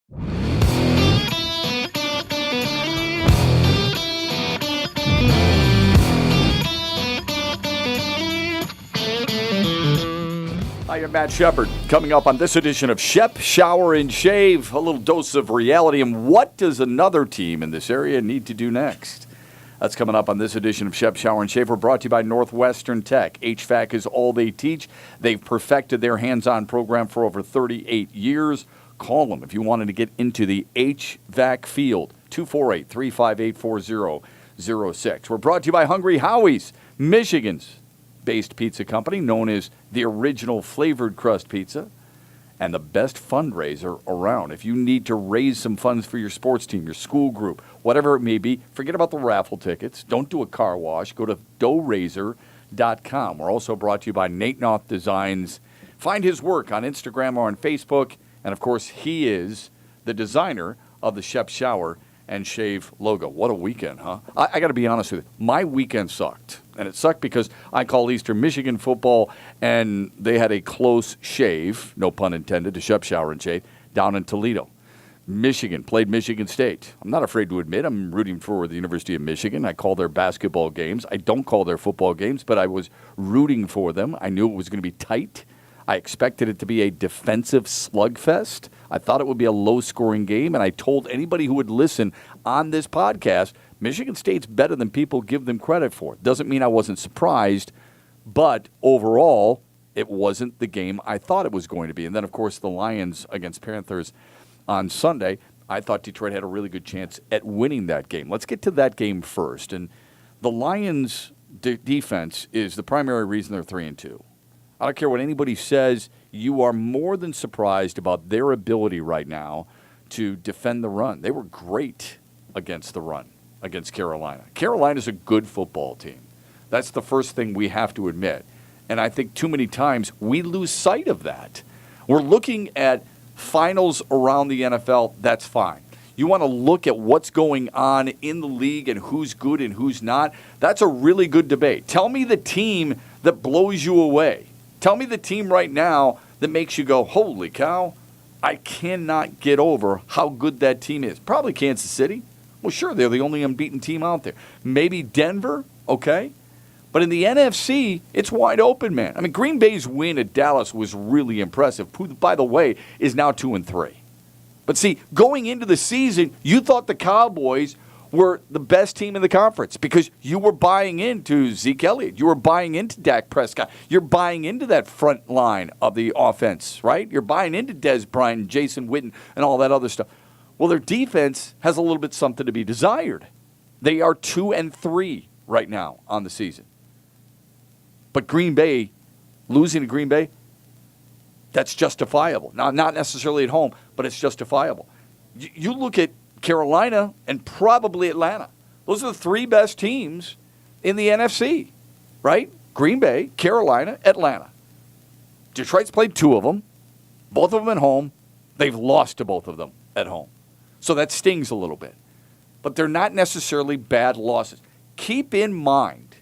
Hi, I'm Matt Shepard. Coming up on this edition of Shep, Shower, and Shave, a little dose of reality and what does another team in this area need to do next? That's coming up on this edition of Shep, Shower, and Shave. We're brought to you by Northwestern Tech. HVAC is all they teach. They've perfected their hands-on program for over 38 years. Call them if you wanted to get into the HVAC field. 248-358-4006. We're brought to you by Hungry Howie's, Michigan's based pizza company known as the original flavored crust pizza and the best fundraiser around. If you need to raise some funds for your sports team, your school group, whatever it may be, forget about the raffle tickets. Don't do a car wash. Go to doughraiser.com. We're also brought to you by Nate Noth Designs. Find his work on Instagram or on Facebook. And, of course, he is the designer of the Shep Shower and Shave logo. What a weekend, huh? I got to be honest with you. My weekend sucked. And it sucked because I call Eastern Michigan football, and they had a close shave, no pun intended, to Shep Shower and Shave, down in Toledo. Michigan played Michigan State. I'm not afraid to admit I'm rooting for the University of Michigan. I call their basketball games. I don't call their football games, but I was rooting for them. I knew it was going to be tight. I expected it to be a defensive slugfest. I thought it would be a low-scoring game, and I told anybody who would listen on this podcast, Michigan State's better than people give them credit for. Doesn't mean I wasn't surprised, but overall, it wasn't the game I thought it was going to be. And then, of course, the Lions against Panthers on Sunday. I thought Detroit had a really good chance at winning that game. Let's get to that game first. And the Lions' defense is the primary reason they're 3-2. I don't care what anybody says. You are more than surprised about their ability right now to defend the run. They were great against the run against Carolina. Carolina's a good football team. That's the first thing we have to admit. And I think too many times we lose sight of that. We're looking at finals around the NFL. That's fine. You want to look at what's going on in the league and who's good and who's not. That's a really good debate. Tell me the team that blows you away. Tell me the team right now that makes you go, holy cow, I cannot get over how good that team is. Probably Kansas City. Well, sure, they're the only unbeaten team out there. Maybe Denver, okay. But in the NFC, it's wide open, man. I mean, Green Bay's win at Dallas was really impressive, who, by the way, is now 2-3. But see, going into the season, you thought the Cowboys were the best team in the conference because you were buying into Zeke Elliott. You were buying into Dak Prescott. You're buying into that front line of the offense, right? You're buying into Dez Bryant, Jason Witten, and all that other stuff. Well, their defense has a little bit something to be desired. They are 2-3 right now on the season. But Green Bay, losing to Green Bay, that's justifiable. Now, not necessarily at home, but it's justifiable. You look at Carolina and probably Atlanta. Those are the three best teams in the NFC, right? Green Bay, Carolina, Atlanta. Detroit's played two of them, both of them at home. They've lost to both of them at home. So that stings a little bit. But they're not necessarily bad losses. Keep in mind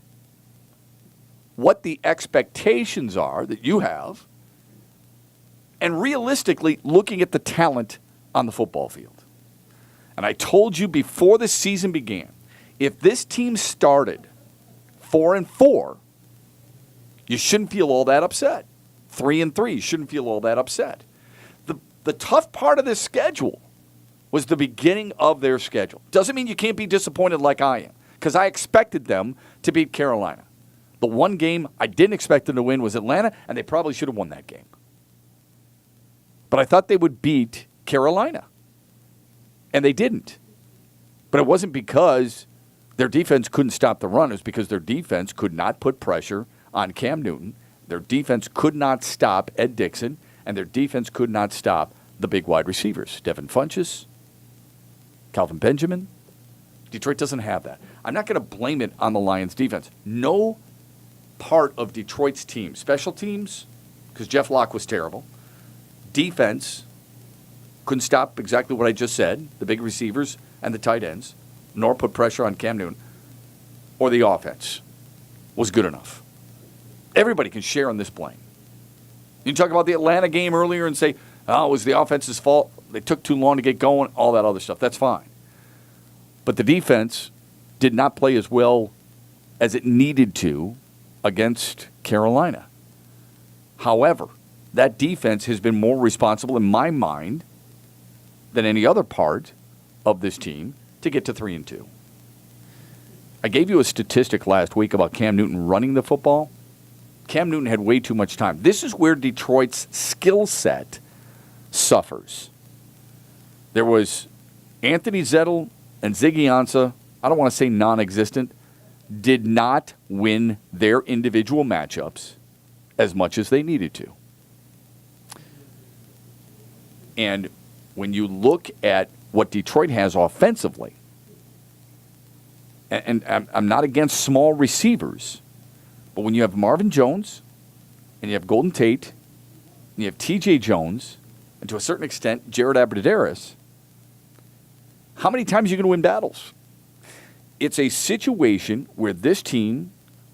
what the expectations are that you have and realistically looking at the talent on the football field. And I told you before the season began, if this team started 4-4, you shouldn't feel all that upset. 3-3, you shouldn't feel all that upset. The tough part of this schedule was the beginning of their schedule. Doesn't mean you can't be disappointed like I am, because I expected them to beat Carolina. The one game I didn't expect them to win was Atlanta, and they probably should have won that game. But I thought they would beat Carolina. And they didn't. But it wasn't because their defense couldn't stop the run. It was because their defense could not put pressure on Cam Newton. Their defense could not stop Ed Dixon. And their defense could not stop the big wide receivers. Devin Funchess, Calvin Benjamin. Detroit doesn't have that. I'm not going to blame it on the Lions' defense. No part of Detroit's team, special teams, because Jeff Locke was terrible, defense, couldn't stop exactly what I just said, the big receivers and the tight ends, nor put pressure on Cam Newton, or the offense was good enough. Everybody can share in this blame. You talk about the Atlanta game earlier and say, oh, it was the offense's fault. They took too long to get going, all that other stuff. That's fine. But the defense did not play as well as it needed to against Carolina. However, that defense has been more responsible in my mind than any other part of this team to get to 3-2. I gave you a statistic last week about Cam Newton running the football. Cam Newton had way too much time. This is where Detroit's skill set suffers. There was Anthony Zettel and Ziggy Ansah, I don't want to say non-existent, did not win their individual matchups as much as they needed to. And when you look at what Detroit has offensively, and I'm not against small receivers, but when you have Marvin Jones, and you have Golden Tate, and you have T.J. Jones, and to a certain extent, Jared Abbrederis, how many times are you going to win battles? It's a situation where this team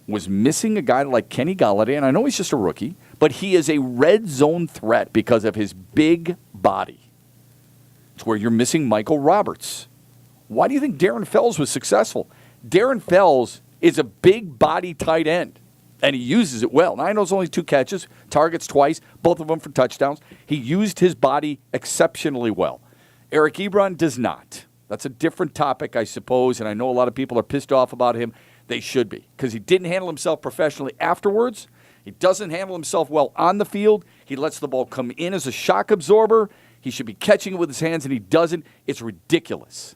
was missing a guy like Kenny Golladay, and I know he's just a rookie, but he is a red zone threat because of his big body. It's where you're missing Michael Roberts. Why do you think Darren Fells was successful? Darren Fells is a big body tight end, and he uses it well. Now, I know it's only 2 catches, targets twice, both of them for touchdowns. He used his body exceptionally well. Eric Ebron does not. That's a different topic, I suppose, and I know a lot of people are pissed off about him. They should be, because he didn't handle himself professionally afterwards. He doesn't handle himself well on the field. He lets the ball come in as a shock absorber. He should be catching it with his hands, and he doesn't. It's ridiculous.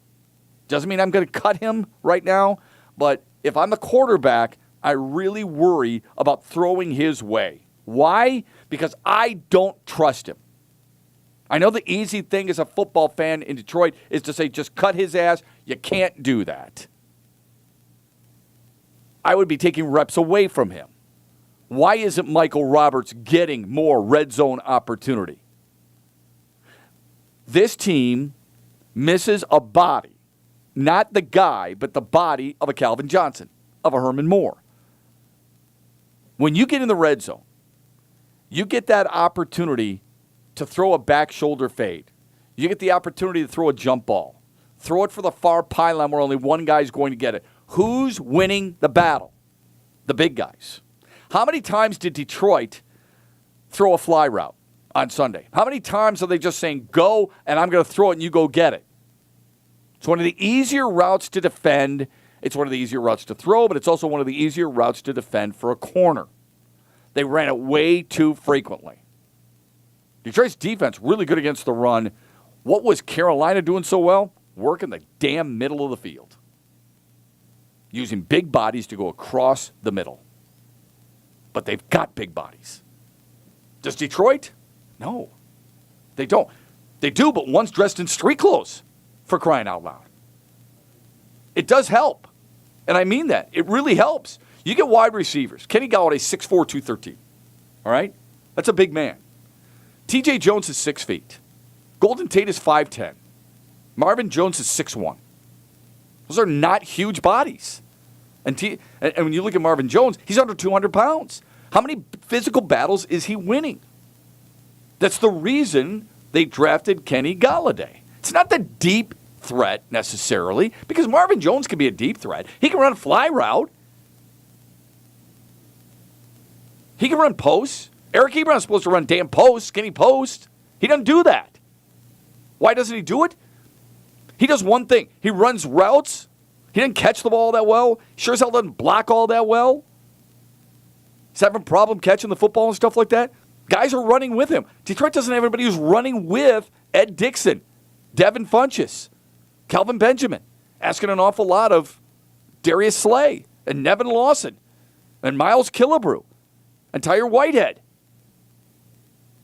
Doesn't mean I'm going to cut him right now, but if I'm the quarterback, I really worry about throwing his way. Why? Because I don't trust him. I know the easy thing as a football fan in Detroit is to say, just cut his ass. You can't do that. I would be taking reps away from him. Why isn't Michael Roberts getting more red zone opportunity? This team misses a body, not the guy, but the body of a Calvin Johnson, of a Herman Moore. When you get in the red zone, you get that opportunity to throw a back shoulder fade. You get the opportunity to throw a jump ball. Throw it for the far pylon where only one guy is going to get it. Who's winning the battle? The big guys. How many times did Detroit throw a fly route on Sunday? How many times are they just saying, go, and I'm going to throw it, and you go get it? It's one of the easier routes to defend. It's one of the easier routes to throw, but it's also one of the easier routes to defend for a corner. They ran it way too frequently. Detroit's defense really good against the run. What was Carolina doing so well? Working the damn middle of the field. Using big bodies to go across the middle. But they've got big bodies. Does Detroit? No. They don't. They do, but one's dressed in street clothes, for crying out loud. It does help. And I mean that. It really helps. You get wide receivers. Kenny Golladay, 6'4", 213. All right? That's a big man. T.J. Jones is 6 feet. Golden Tate is 5'10". Marvin Jones is 6'1". Those are not huge bodies. And when you look at Marvin Jones, he's under 200 pounds. How many physical battles is he winning? That's the reason they drafted Kenny Golladay. It's not the deep threat necessarily, because Marvin Jones can be a deep threat. He can run a fly route. He can run posts. Eric Ebron's supposed to run damn posts, skinny post. He doesn't do that. Why doesn't he do it? He does one thing. He runs routes. He didn't catch the ball that well. Sure as hell doesn't block all that well. He's having a problem catching the football and stuff like that. Guys are running with him. Detroit doesn't have anybody who's running with Ed Dixon, Devin Funchess, Kelvin Benjamin, asking an awful lot of Darius Slay and Nevin Lawson and Miles Killebrew and Tyre Whitehead.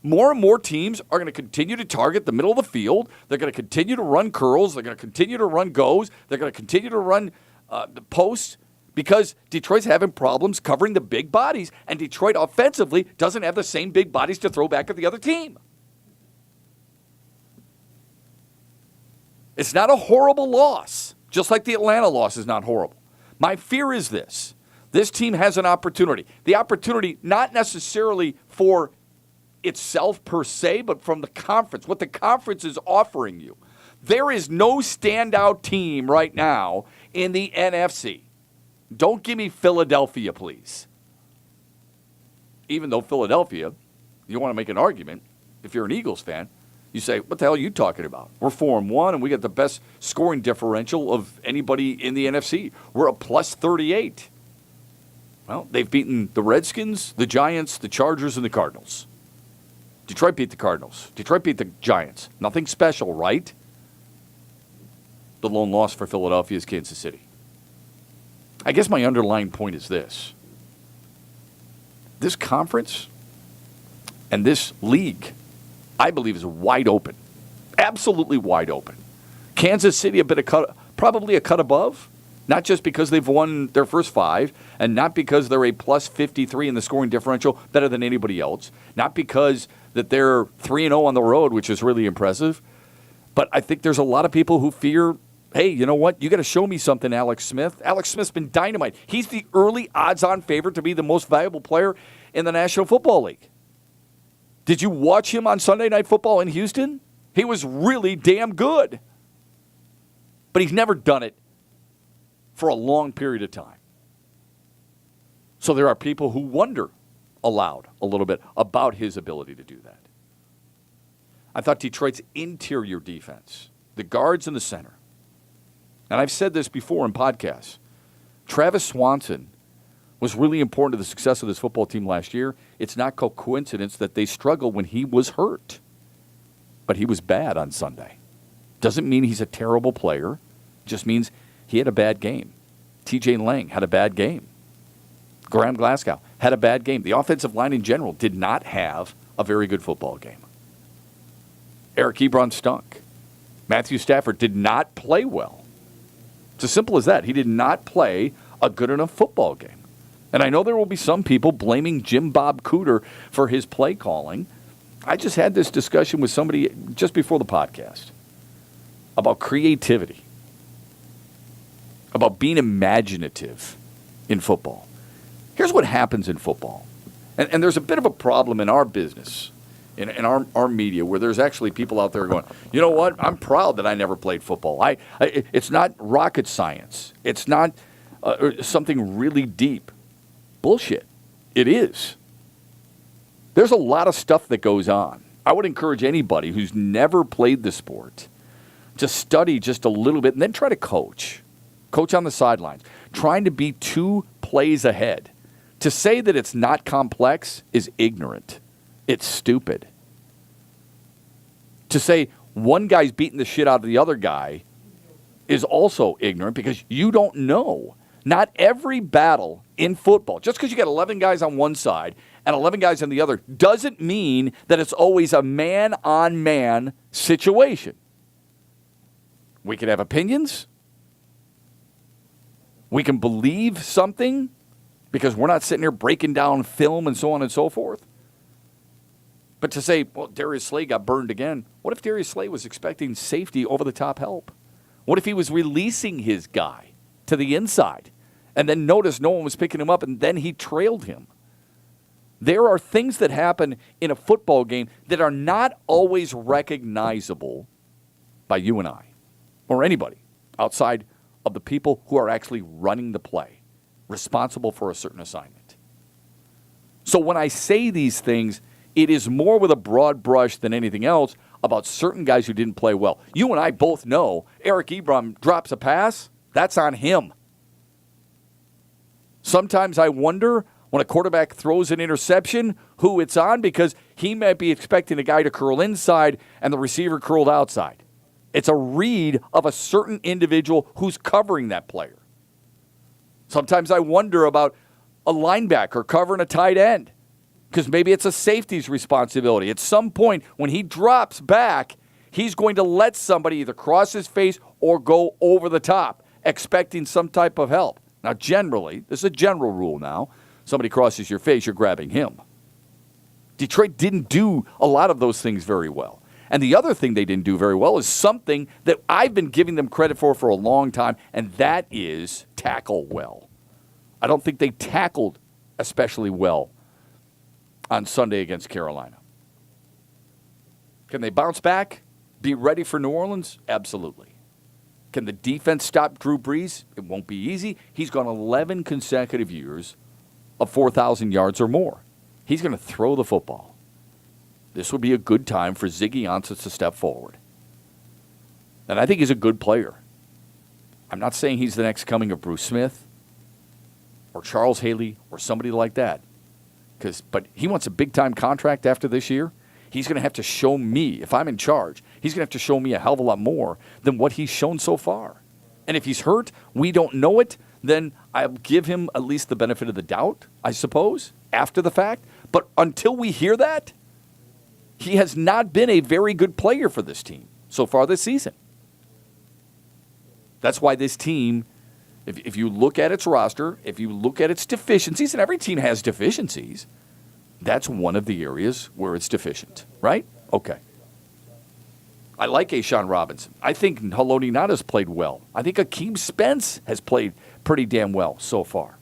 More and more teams are going to continue to target the middle of the field. They're going to continue to run curls. They're going to continue to run goes. They're going to continue to run the posts because Detroit's having problems covering the big bodies, and Detroit offensively doesn't have the same big bodies to throw back at the other team. It's not a horrible loss, just like the Atlanta loss is not horrible. My fear is this. This team has an opportunity. The opportunity not necessarily for itself per se, but from the conference, what the conference is offering you. There is no standout team right now in the NFC. Don't give me Philadelphia, please. Even though Philadelphia, you want to make an argument, if you're an Eagles fan, you say, what the hell are you talking about? We're 4-1, and we got the best scoring differential of anybody in the NFC. We're a plus 38. Well, they've beaten the Redskins, the Giants, the Chargers, and the Cardinals. Detroit beat the Cardinals. Detroit beat the Giants. Nothing special, right? The lone loss for Philadelphia is Kansas City. I guess my underlying point is this. This conference and this league, I believe, is wide open. Absolutely wide open. Kansas City probably a cut above, not just because they've won their first 5, and not because they're a plus 53 in the scoring differential, better than anybody else, not because that they're 3-0 on the road, which is really impressive, but I think there's a lot of people who fear, hey, you know what? You got to show me something, Alex Smith. Alex Smith's been dynamite. He's the early odds-on favorite to be the most valuable player in the National Football League. Did you watch him on Sunday Night Football in Houston? He was really damn good. But he's never done it for a long period of time. So there are people who wonder aloud a little bit about his ability to do that. I thought Detroit's interior defense, the guards in the center, and I've said this before in podcasts, Travis Swanson was really important to the success of this football team last year. It's not a coincidence that they struggled when he was hurt. But he was bad on Sunday. Doesn't mean he's a terrible player. Just means he had a bad game. TJ Lang had a bad game. Graham Glasgow had a bad game. The offensive line in general did not have a very good football game. Eric Ebron stunk. Matthew Stafford did not play well. It's as simple as that. He did not play a good enough football game. And I know there will be some people blaming Jim Bob Cooter for his play calling. I just had this discussion with somebody just before the podcast about creativity, about being imaginative in football. Here's what happens in football. And there's a bit of a problem in our business, in our media, where there's actually people out there going, you know what, I'm proud that I never played football. It's not rocket science. It's not something really deep. Bullshit. It is. There's a lot of stuff that goes on. I would encourage anybody who's never played the sport to study just a little bit and then try to coach. Coach on the sidelines. Trying to be 2 plays ahead. To say that it's not complex is ignorant. It's stupid. To say one guy's beating the shit out of the other guy is also ignorant because you don't know. Not every battle in football, just because you got 11 guys on one side and 11 guys on the other, doesn't mean that it's always a man-on-man situation. We can have opinions. We can believe something because we're not sitting here breaking down film and so on and so forth. But to say, well, Darius Slay got burned again, what if Darius Slay was expecting safety over-the-top help? What if he was releasing his guy to the inside and then noticed no one was picking him up and then he trailed him? There are things that happen in a football game that are not always recognizable by you and I or anybody outside of the people who are actually running the play, responsible for a certain assignment. So when I say these things, it is more with a broad brush than anything else about certain guys who didn't play well. You and I both know Eric Ebron drops a pass, that's on him. Sometimes I wonder when a quarterback throws an interception who it's on because he might be expecting a guy to curl inside and the receiver curled outside. It's a read of a certain individual who's covering that player. Sometimes I wonder about a linebacker covering a tight end because maybe it's a safety's responsibility. At some point when he drops back, he's going to let somebody either cross his face or go over the top, expecting some type of help. Now, generally, this is a general rule now, somebody crosses your face, you're grabbing him. Detroit didn't do a lot of those things very well. And the other thing they didn't do very well is something that I've been giving them credit for a long time, and that is tackle well. I don't think they tackled especially well on Sunday against Carolina. Can they bounce back? Be ready for New Orleans? Absolutely. Can the defense stop Drew Brees? It won't be easy. He's gone 11 consecutive years of 4,000 yards or more. He's going to throw the football. This would be a good time for Ziggy Ansah to step forward. And I think he's a good player. I'm not saying he's the next coming of Bruce Smith or Charles Haley or somebody like that. But he wants a big-time contract after this year. He's going to have to show me, if I'm in charge, he's going to have to show me a hell of a lot more than what he's shown so far. And if he's hurt, we don't know it, then I'll give him at least the benefit of the doubt, I suppose, after the fact. But until we hear that, he has not been a very good player for this team so far this season. That's why this team, if you look at its roster, if you look at its deficiencies, and every team has deficiencies, that's one of the areas where it's deficient, right? Okay. I like A'Shawn Robinson. I think Haloti Ngata's played well. I think Akeem Spence has played pretty damn well so far.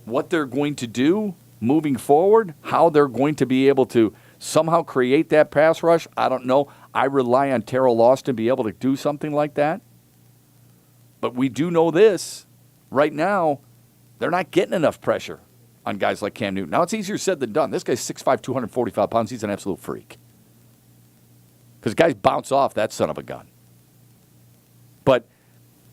What they're going to do moving forward, how they're going to be able to somehow create that pass rush, I don't know. I rely on Terrell Austin to be able to do something like that. But we do know this. Right now, they're not getting enough pressure on guys like Cam Newton. Now, it's easier said than done. This guy's 6'5", 245 pounds. He's an absolute freak. Because guys bounce off that son of a gun. But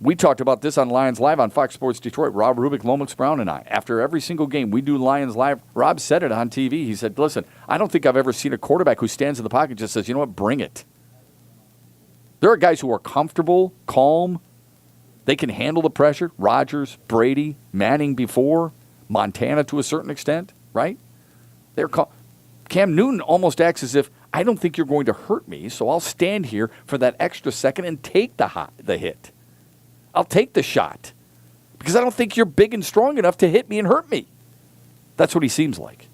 we talked about this on Lions Live on Fox Sports Detroit. Rob Rubik, Lomax Brown, and I. After every single game we do Lions Live, Rob said it on TV. He said, listen, I don't think I've ever seen a quarterback who stands in the pocket and just says, you know what, bring it. There are guys who are comfortable, calm. They can handle the pressure. Rodgers, Brady, Manning before, Montana to a certain extent, right? Cam Newton almost acts as if, I don't think you're going to hurt me, so I'll stand here for that extra second and take the hit. I'll take the shot because I don't think you're big and strong enough to hit me and hurt me. That's what he seems like.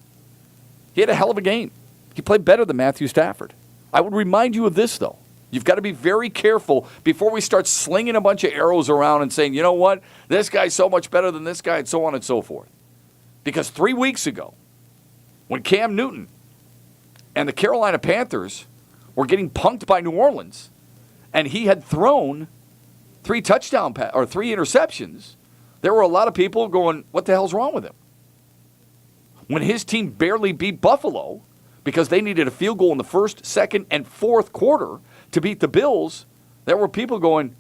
He had a hell of a game. He played better than Matthew Stafford. I would remind you of this, though. You've got to be very careful before we start slinging a bunch of arrows around and saying, you know what, this guy's so much better than this guy and so on and so forth. Because 3 weeks ago, when Cam Newton and the Carolina Panthers were getting punked by New Orleans, and he had thrown 3 interceptions, there were a lot of people going, what the hell's wrong with him? When his team barely beat Buffalo because they needed a field goal in the first, second, and fourth quarter to beat the Bills, there were people going,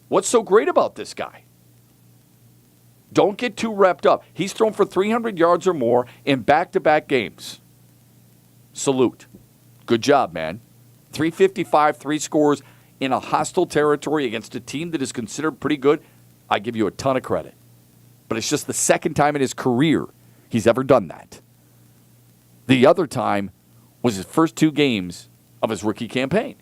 what's so great about this guy? Don't get too wrapped up. He's thrown for 300 yards or more in back-to-back games. Salute. Good job, man. 355, 3 scores in a hostile territory against a team that is considered pretty good. I give you a ton of credit. But it's just the second time in his career he's ever done that. The other time was his first 2 games of his rookie campaign.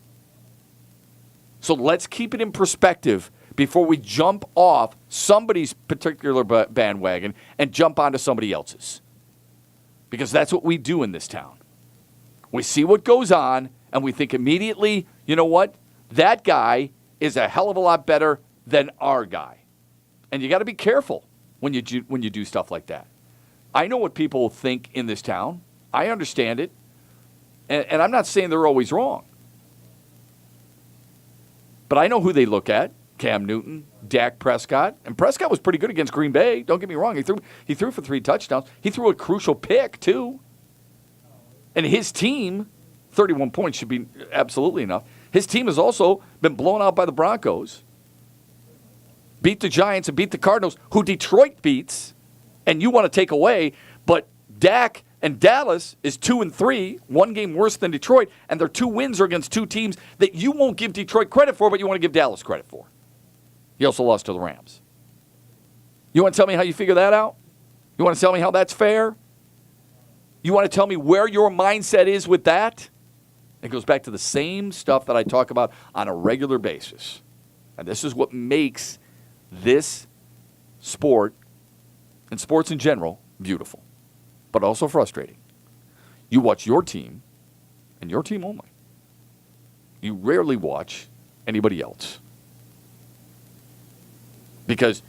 So let's keep it in perspective before we jump off somebody's particular bandwagon and jump onto somebody else's. Because that's what we do in this town. We see what goes on, and we think immediately, you know what? That guy is a hell of a lot better than our guy. And you got to be careful when you do stuff like that. I know what people think in this town. I understand it. And I'm not saying they're always wrong. But I know who they look at. Cam Newton, Dak Prescott. And Prescott was pretty good against Green Bay. Don't get me wrong. He threw for 3 touchdowns. He threw a crucial pick, too. And his team, 31 points should be absolutely enough. His team has also been blown out by the Broncos. Beat the Giants and beat the Cardinals, who Detroit beats, and you want to take away. But Dak and Dallas is 2-3, 1 game worse than Detroit, and their 2 wins are against 2 teams that you won't give Detroit credit for, but you want to give Dallas credit for. He also lost to the Rams. You want to tell me how you figure that out? You want to tell me how that's fair? You want to tell me where your mindset is with that? It goes back to the same stuff that I talk about on a regular basis. And this is what makes this sport, and sports in general, beautiful, but also frustrating. You watch your team, and your team only. You rarely watch anybody else. Because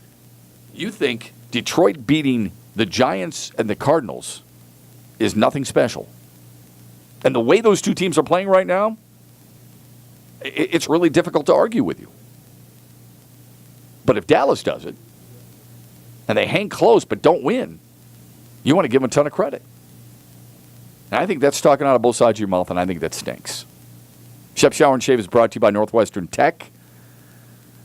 you think Detroit beating the Giants and the Cardinals is nothing special. And the way those 2 teams are playing right now, It's really difficult to argue with you. But if Dallas does it, and they hang close but don't win, you want to give them a ton of credit. And I think that's talking out of both sides of your mouth, and I think that stinks. Shep Shower and Shave is brought to you by Northwestern Tech.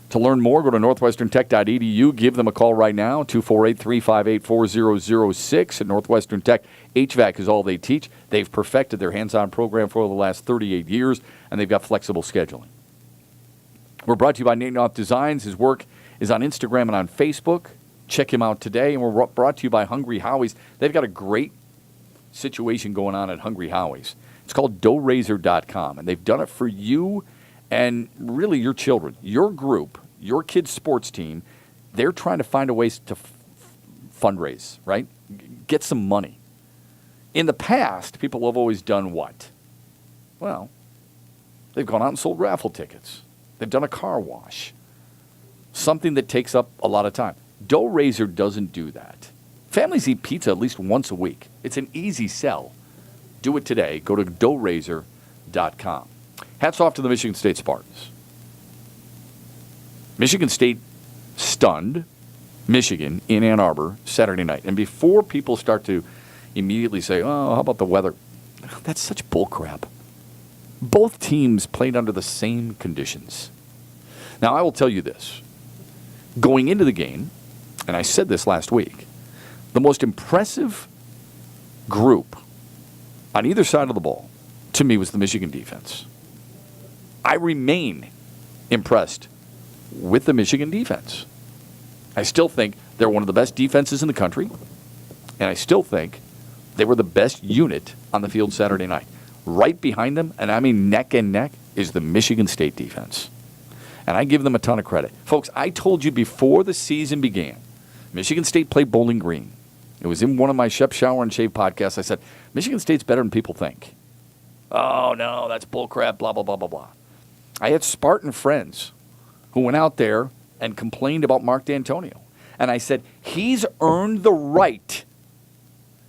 To learn more, go to northwesterntech.edu. Give them a call right now, 248-358-4006. At Northwestern Tech, HVAC is all they teach. They've perfected their hands-on program for the last 38 years, and they've got flexible scheduling. We're brought to you by Nate Noth Designs. His work is on Instagram and on Facebook. Check him out today. And we're brought to you by Hungry Howie's. They've got a great situation going on at Hungry Howie's. It's called doughrazor.com, and they've done it for you and really your children, your group, your kids' sports team. They're trying to find a way to fundraise, right? Get some money. In the past, people have always done what? Well, they've gone out and sold raffle tickets. They've done a car wash, something that takes up a lot of time. Dough Razor doesn't do that. Families eat pizza at least once a week. It's an easy sell. Do it today. Go to doughrazor.com. Hats off to the Michigan State Spartans. Michigan State stunned Michigan in Ann Arbor Saturday night. And before people start to immediately say, oh, how about the weather? That's such bullcrap. Both teams played under the same conditions. Now, I will tell you this. Going into the game, and I said this last week, the most impressive group on either side of the ball, to me, was the Michigan defense. I remain impressed with the Michigan defense. I still think they're one of the best defenses in the country, and I still think they were the best unit on the field Saturday night. Right behind them, and I mean neck and neck, is the Michigan State defense. And I give them a ton of credit. Folks, I told you before the season began, Michigan State played Bowling Green. It was in one of my Shep Shower and Shave podcasts. I said, Michigan State's better than people think. Oh, no, that's bullcrap, blah, blah, blah, blah, blah. I had Spartan friends who went out there and complained about Mark D'Antonio. And I said, he's earned the right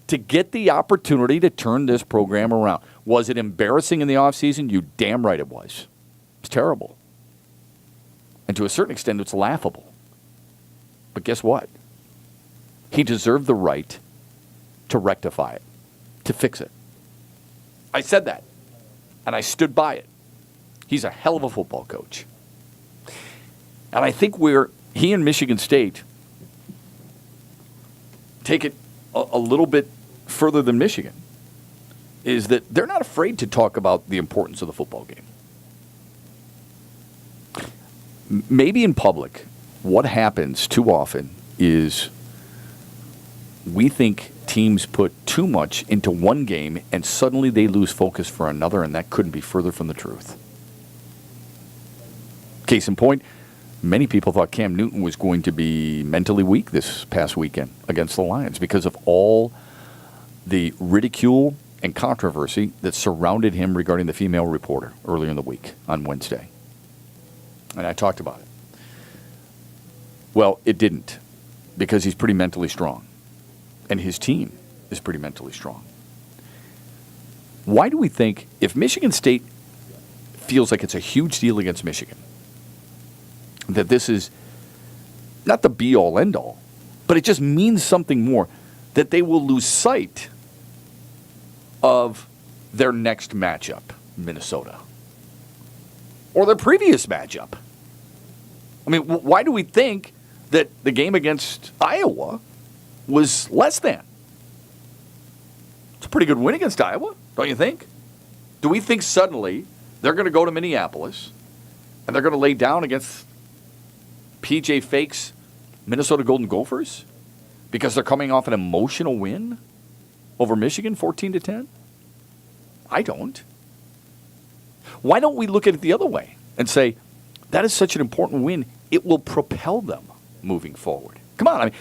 to get the opportunity to turn this program around. Was it embarrassing in the offseason? You damn right it was. It's terrible. And to a certain extent, it's laughable. But guess what? He deserved the right to rectify it, to fix it. I said that, and I stood by it. He's a hell of a football coach. And I think he and Michigan State take it a little bit further than Michigan, is that they're not afraid to talk about the importance of the football game. Maybe in public, what happens too often is we think teams put too much into one game and suddenly they lose focus for another, and that couldn't be further from the truth. Case in point, many people thought Cam Newton was going to be mentally weak this past weekend against the Lions because of all the ridicule and controversy that surrounded him regarding the female reporter earlier in the week on Wednesday. And I talked about it. Well, it didn't, because he's pretty mentally strong. And his team is pretty mentally strong. Why do we think, if Michigan State feels like it's a huge deal against Michigan, that this is not the be-all, end-all, but it just means something more, that they will lose sight of their next matchup, Minnesota, or their previous matchup? I mean, why do we think that the game against Iowa was less than? It's a pretty good win against Iowa, don't you think? Do we think suddenly they're going to go to Minneapolis and they're going to lay down against P.J. Fake's Minnesota Golden Gophers because they're coming off an emotional win over Michigan, 14-10? I don't. Why don't we look at it the other way and say, that is such an important win, it will propel them moving forward? Come on, I mean,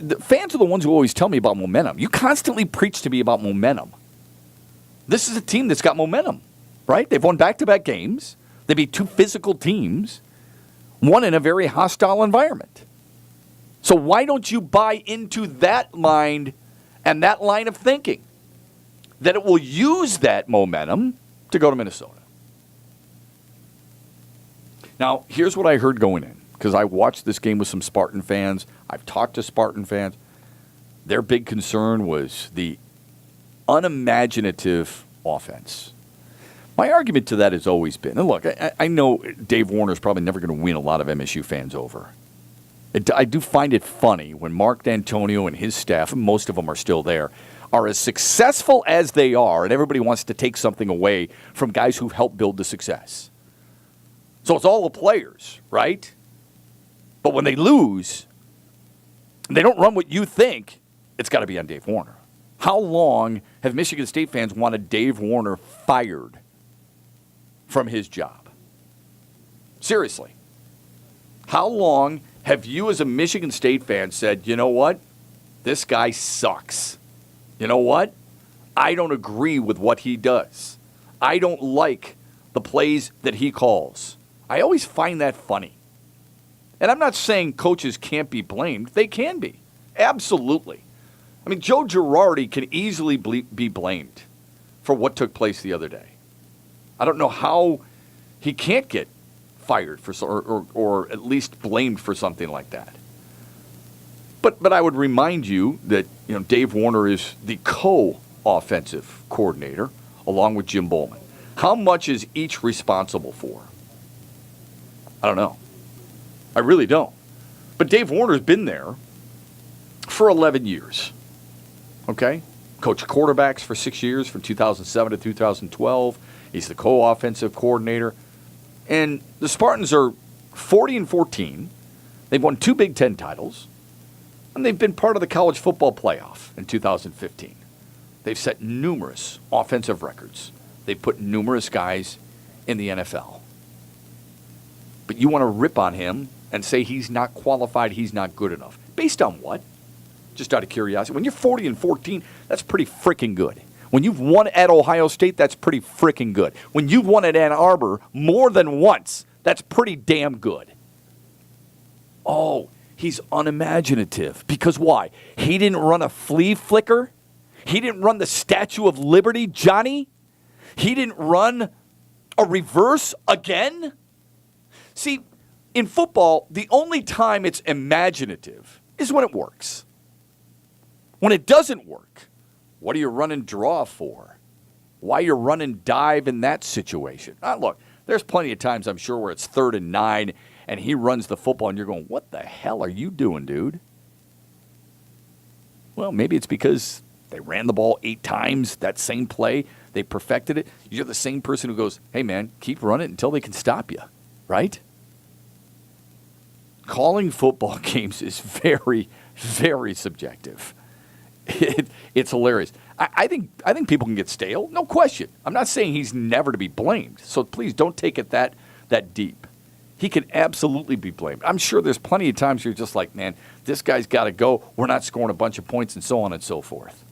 the fans are the ones who always tell me about momentum. You constantly preach to me about momentum. This is a team that's got momentum, right? They've won back-to-back games. They beat two physical teams, one in a very hostile environment. So why don't you buy into that mind and that line of thinking, that it will use that momentum to go to Minnesota? Now, here's what I heard going in, because I watched this game with some Spartan fans. I've talked to Spartan fans. Their big concern was the unimaginative offense. My argument to that has always been, and look, I know Dave Warner's probably never going to win a lot of MSU fans over. I do find it funny when Mark D'Antonio and his staff, and most of them are still there, are as successful as they are, and everybody wants to take something away from guys who've helped build the success. So it's all the players, right? But when they lose, and they don't run what you think, it's got to be on Dave Warner. How long have Michigan State fans wanted Dave Warner fired from his job? Seriously. How long have you as a Michigan State fan said, you know what? This guy sucks. You know what? I don't agree with what he does. I don't like the plays that he calls. I always find that funny. And I'm not saying coaches can't be blamed. They can be. Absolutely. I mean, Joe Girardi can easily be blamed for what took place the other day. I don't know how he can't get fired for or at least blamed for something like that. But I would remind you that Dave Warner is the co-offensive coordinator along with Jim Bowman. How much is each responsible for? I don't know. I really don't. But Dave Warner's been there for 11 years. Okay? Coached quarterbacks for 6 years, from 2007 to 2012. He's the co-offensive coordinator. And the Spartans are 40-14. They've won 2 Big Ten titles. And they've been part of the college football playoff in 2015. They've set numerous offensive records. They've put numerous guys in the NFL. But you want to rip on him and say he's not qualified, he's not good enough. Based on what? Just out of curiosity. When you're 40-14, that's pretty freaking good. When you've won at Ohio State, that's pretty freaking good. When you've won at Ann Arbor more than once, that's pretty damn good. Oh, he's unimaginative. Because why? He didn't run a flea flicker? He didn't run the Statue of Liberty, Johnny? He didn't run a reverse again? See, in football, the only time it's imaginative is when it works. When it doesn't work, what are you running draw for? Why you're running dive in that situation? Look, there's plenty of times I'm sure where it's 3rd and 9 and he runs the football and you're going, what the hell are you doing, dude? Well, maybe it's because they ran the ball 8 times, that same play. They perfected it. You're the same person who goes, hey, man, keep running until they can stop you, right? Calling football games is very, very subjective. It's hilarious. I think people can get stale, no question. I'm not saying he's never to be blamed, so please don't take it that deep. He can absolutely be blamed. I'm sure there's plenty of times you're just like, man, this guy's got to go. We're not scoring a bunch of points and so on and so forth.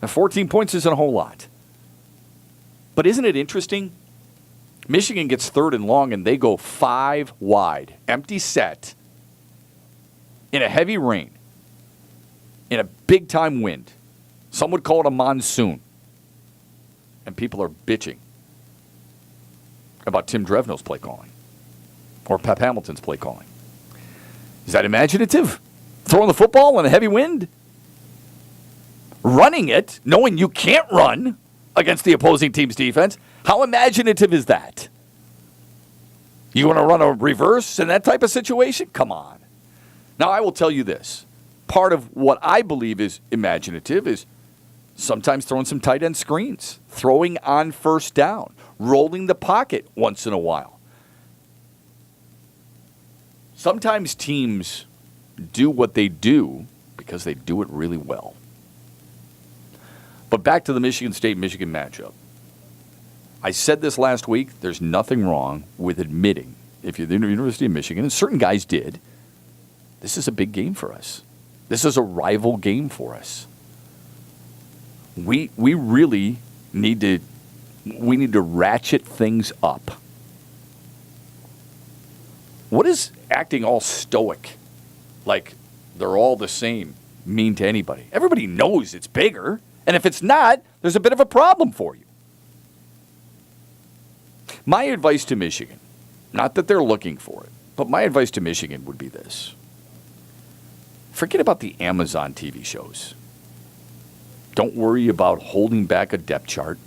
Now, 14 points isn't a whole lot. But isn't it interesting? Michigan gets 3rd and long, and they go 5 wide, empty set, in a heavy rain, in a big-time wind. Some would call it a monsoon. And people are bitching about Tim Drevno's play calling or Pep Hamilton's play calling. Is that imaginative? Throwing the football in a heavy wind? Running it, knowing you can't run against the opposing team's defense? How imaginative is that? You want to run a reverse in that type of situation? Come on. Now, I will tell you this. Part of what I believe is imaginative is sometimes throwing some tight end screens, throwing on 1st down, rolling the pocket once in a while. Sometimes teams do what they do because they do it really well. But back to the Michigan State-Michigan matchup. I said this last week, there's nothing wrong with admitting, if you're the University of Michigan, and certain guys did, this is a big game for us. This is a rival game for us. We really need to ratchet things up. What does acting all stoic, like they're all the same, mean to anybody? Everybody knows it's bigger, and if it's not, there's a bit of a problem for you. My advice to Michigan, Not that they're looking for it. But my advice to Michigan would be this. Forget about the Amazon TV shows. Don't worry about holding back a depth chart.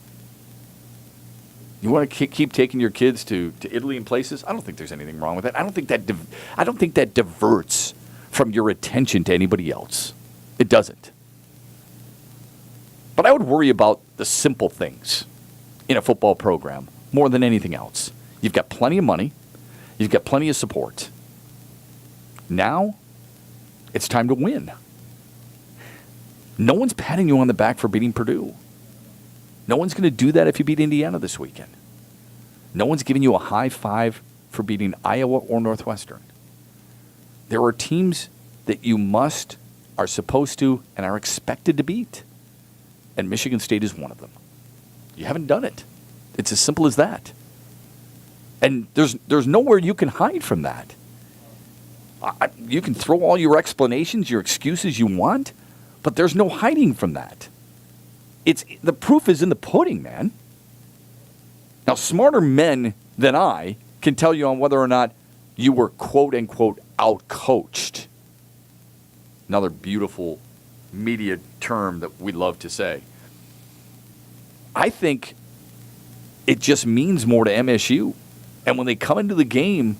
You want to keep taking your kids to Italy and places? I don't think there's anything wrong with that. I don't think that diverts from your attention to anybody else. It doesn't. But I would worry about the simple things in a football program more than anything else. You've got plenty of money. You've got plenty of support. Now, it's time to win. No one's patting you on the back for beating Purdue. No one's going to do that if you beat Indiana this weekend. No one's giving you a high five for beating Iowa or Northwestern. There are teams that you are supposed to, and are expected to beat. And Michigan State is one of them. You haven't done it. It's as simple as that. And there's nowhere you can hide from that. You can throw all your explanations, your excuses you want, but there's no hiding from that. The proof is in the pudding, man. Now, smarter men than I can tell you on whether or not you were quote-unquote out-coached. Another beautiful media term that we love to say. I think it just means more to MSU. And when they come into the game,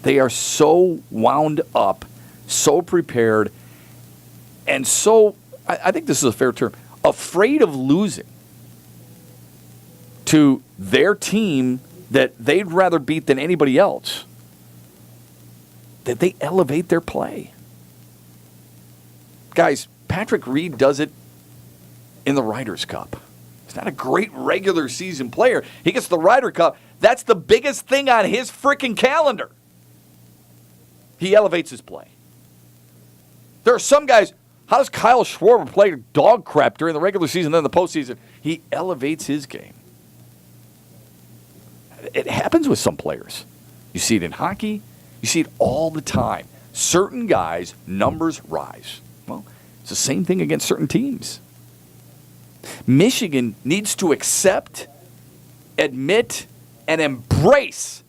they are so wound up, so prepared, and so, I think this is a fair term, afraid of losing to their team that they'd rather beat than anybody else, that they elevate their play. Guys, Patrick Reed does it in the Ryder's Cup. He's not a great regular season player. He gets the Ryder Cup. That's the biggest thing on his freaking calendar. He elevates his play. There are some guys, how does Kyle Schwarber play dog crap during the regular season and then the postseason? He elevates his game. It happens with some players. You see it in hockey. You see it all the time. Certain guys, numbers rise. Well, it's the same thing against certain teams. Michigan needs to accept, admit, and embrace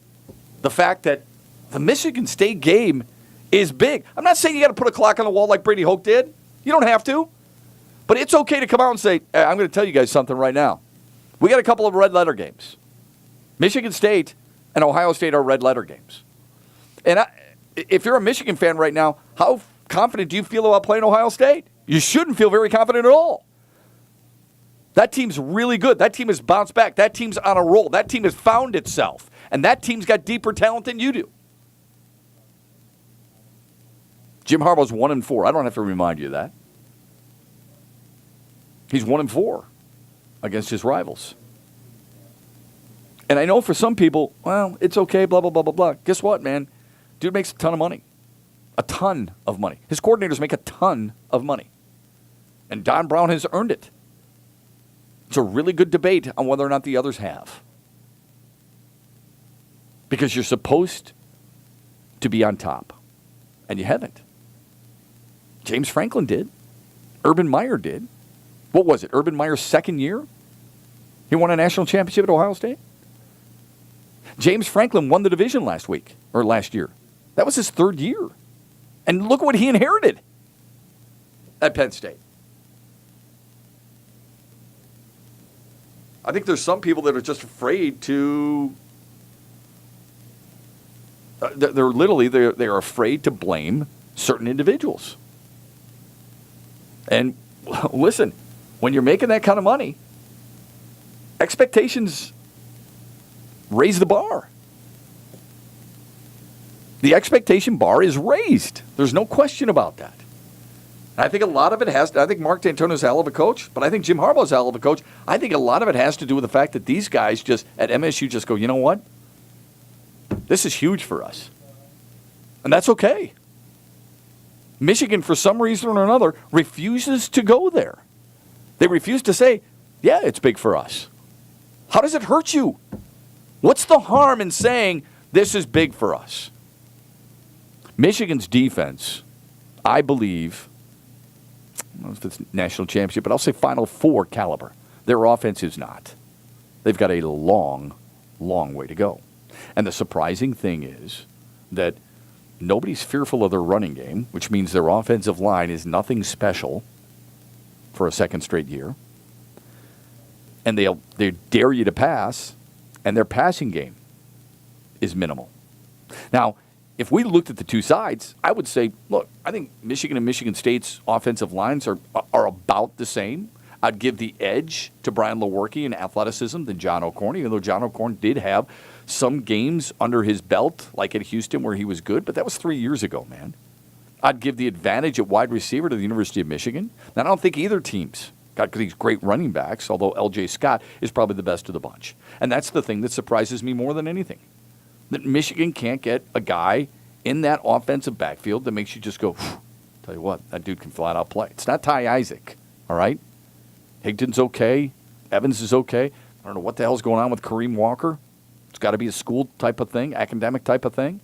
the fact that the Michigan State game is big. I'm not saying you got to put a clock on the wall like Brady Hoke did. You don't have to. But it's okay to come out and say, hey, I'm going to tell you guys something right now. We got a couple of red letter games. Michigan State and Ohio State are red letter games. And if you're a Michigan fan right now, how confident do you feel about playing Ohio State? You shouldn't feel very confident at all. That team's really good. That team has bounced back. That team's on a roll. That team has found itself. And that team's got deeper talent than you do. Jim Harbaugh's 1-4. I don't have to remind you of that. He's 1-4 against his rivals. And I know for some people, well, it's okay, blah, blah, blah, blah, blah. Guess what, man? Dude makes a ton of money. A ton of money. His coordinators make a ton of money. And Don Brown has earned it. It's a really good debate on whether or not the others have. Because you're supposed to be on top. And you haven't. James Franklin did. Urban Meyer did. What was it? Urban Meyer's second year? He won a national championship at Ohio State? James Franklin won the division last year. That was his third year. And look what he inherited at Penn State. I think there's some people that are just afraid to. They're afraid to blame certain individuals. And listen, when you're making that kind of money, expectations raise the bar. The expectation bar is raised. There's no question about that. And I think a lot of it I think Mark D'Antonio's a hell of a coach, but I think Jim Harbaugh's a hell of a coach. I think a lot of it has to do with the fact that these guys at MSU just go, you know what? This is huge for us. And that's okay. Michigan, for some reason or another, refuses to go there. They refuse to say, yeah, it's big for us. How does it hurt you? What's the harm in saying this is big for us? Michigan's defense, I believe, I don't know if it's national championship, but I'll say Final Four caliber. Their offense is not. They've got a long, long way to go. And the surprising thing is that nobody's fearful of their running game, which means their offensive line is nothing special for a second straight year. And they dare you to pass, and their passing game is minimal. Now, if we looked at the two sides, I would say, look, I think Michigan and Michigan State's offensive lines are about the same. I'd give the edge to Brian Lewerke in athleticism than John O'Corn, even though John O'Corn did have some games under his belt, like at Houston where he was good, but that was 3 years ago, man. I'd give the advantage at wide receiver to the University of Michigan. Now, I don't think either team's got these great running backs, although L.J. Scott is probably the best of the bunch. And that's the thing that surprises me more than anything, that Michigan can't get a guy in that offensive backfield that makes you just go, tell you what, that dude can flat out play. It's not Ty Isaac, all right? Higdon's okay. Evans is okay. I don't know what the hell's going on with Kareem Walker. It's got to be a school type of thing, academic type of thing.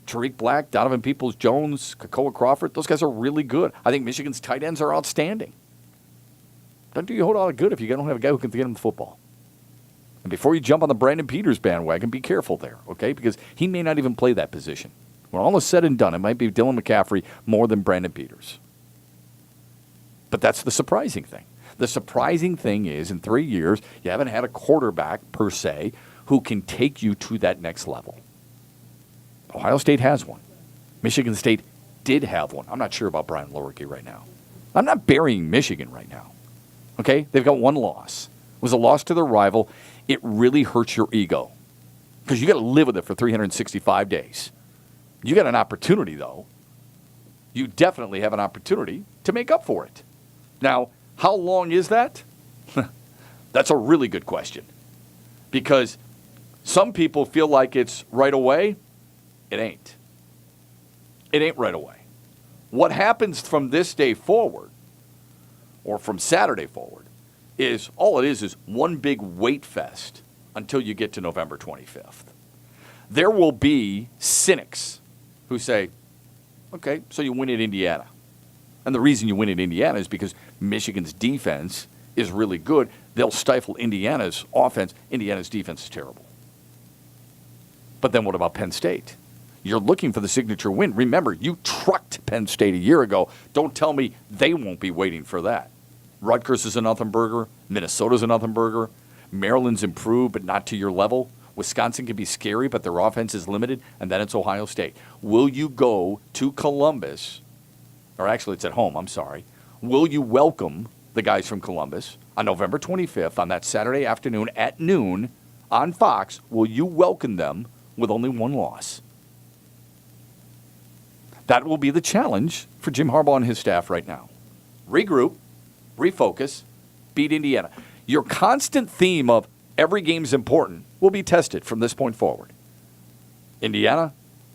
Tariq Black, Donovan Peoples-Jones, Kakoa Crawford, those guys are really good. I think Michigan's tight ends are outstanding. Doesn't do you a whole lot of good if you don't have a guy who can get him the football. And before you jump on the Brandon Peters bandwagon, be careful there, okay? Because he may not even play that position. When all is said and done, it might be Dylan McCaffrey more than Brandon Peters. But that's the surprising thing. The surprising thing is, in 3 years, you haven't had a quarterback, per se, who can take you to that next level. Ohio State has one. Michigan State did have one. I'm not sure about Brian Lewerke right now. I'm not burying Michigan right now. Okay? They've got one loss. It was a loss to their rival. It really hurts your ego because you got to live with it for 365 days. You got an opportunity, though. You definitely have an opportunity to make up for it. Now, how long is that? That's a really good question. Because some people feel like it's right away. It ain't. It ain't right away. What happens from this day forward, or from Saturday forward, is all it is one big wait fest until you get to November 25th. There will be cynics who say, okay, so you win at Indiana. And the reason you win at Indiana is because Michigan's defense is really good. They'll stifle Indiana's offense. Indiana's defense is terrible. But then what about Penn State? You're looking for the signature win. Remember, you trucked Penn State a year ago. Don't tell me they won't be waiting for that. Rutgers is a nothing burger. Minnesota's a nothing burger. Maryland's improved, but not to your level. Wisconsin can be scary, but their offense is limited. And then it's Ohio State. Will you go to Columbus? Or actually, it's at home. I'm sorry. Will you welcome the guys from Columbus on November 25th on that Saturday afternoon at noon on Fox? Will you welcome them with only one loss? That will be the challenge for Jim Harbaugh and his staff right now. Regroup, refocus, beat Indiana. Your constant theme of every game's important will be tested from this point forward. Indiana,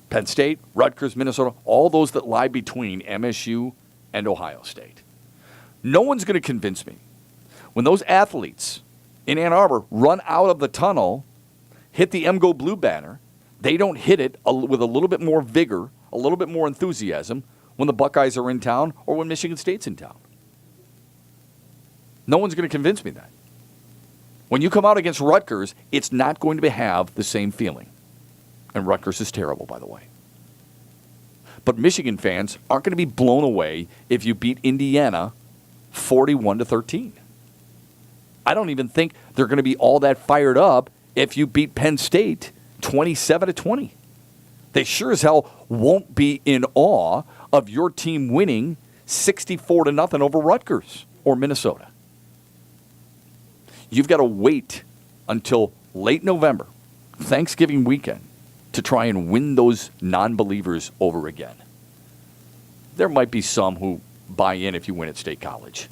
Penn State, Rutgers, Minnesota, all those that lie between MSU and Ohio State. No one's going to convince me. When those athletes in Ann Arbor run out of the tunnel, hit the M Go Blue banner, they don't hit it with a little bit more vigor, a little bit more enthusiasm when the Buckeyes are in town or when Michigan State's in town. No one's going to convince me that. When you come out against Rutgers, it's not going to have the same feeling. And Rutgers is terrible, by the way. But Michigan fans aren't going to be blown away if you beat Indiana 41-13. I don't even think they're going to be all that fired up if you beat Penn State 27-20. They sure as hell won't be in awe of your team winning 64-0 over Rutgers or Minnesota. You've got to wait until late November, Thanksgiving weekend, to try and win those non-believers over again. There might be some who buy in if you win at State College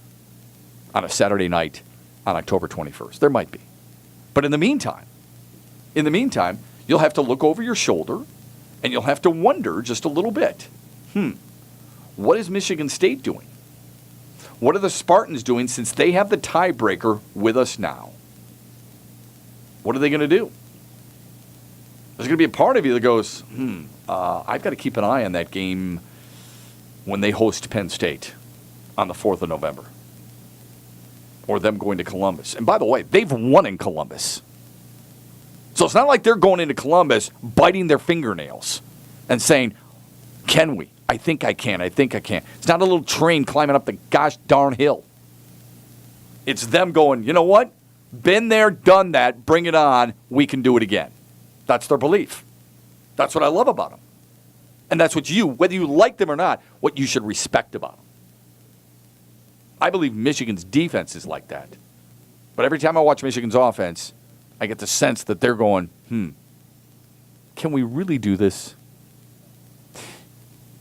on a Saturday night on October 21st. There might be. But in the meantime, you'll have to look over your shoulder and you'll have to wonder just a little bit. What is Michigan State doing? What are the Spartans doing since they have the tiebreaker with us now? What are they going to do? There's going to be a part of you that goes, I've got to keep an eye on that game when they host Penn State on the 4th of November. Or them going to Columbus. And by the way, they've won in Columbus. So it's not like they're going into Columbus biting their fingernails and saying, can we? I think I can. I think I can. It's not a little train climbing up the gosh darn hill. It's them going, you know what? Been there, done that, bring it on. We can do it again. That's their belief. That's what I love about them. And that's what whether you like them or not, what you should respect about them. I believe Michigan's defense is like that. But every time I watch Michigan's offense, I get the sense that they're going, can we really do this?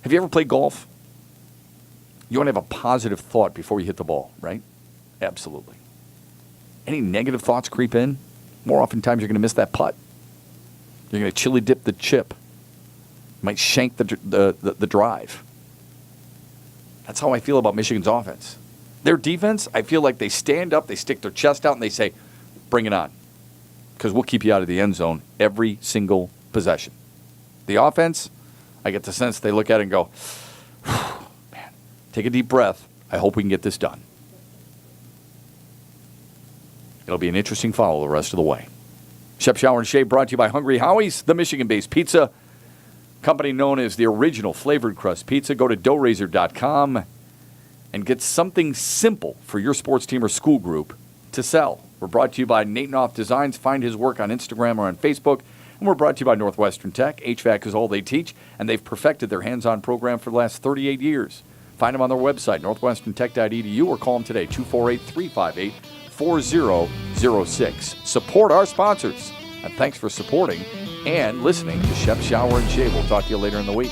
Have you ever played golf? You want to have a positive thought before you hit the ball, right? Absolutely. Any negative thoughts creep in, more oftentimes you're going to miss that putt. You're going to chili dip the chip. You might shank the drive. That's how I feel about Michigan's offense. Their defense, I feel like they stand up, they stick their chest out, and they say, bring it on. Because we'll keep you out of the end zone every single possession. The offense, I get the sense they look at it and go, man, take a deep breath. I hope we can get this done. It'll be an interesting follow the rest of the way. Shep, Shower, and Shave brought to you by Hungry Howie's, the Michigan-based pizza company known as the original flavored crust pizza. Go to doughrazor.com and get something simple for your sports team or school group to sell. We're brought to you by Nate Knopf Designs. Find his work on Instagram or on Facebook. And we're brought to you by Northwestern Tech. HVAC is all they teach, and they've perfected their hands-on program for the last 38 years. Find them on their website, northwesterntech.edu, or call them today, 248-358-4006. Support our sponsors. And thanks for supporting and listening to Shep, Shower, and Shave. We'll talk to you later in the week.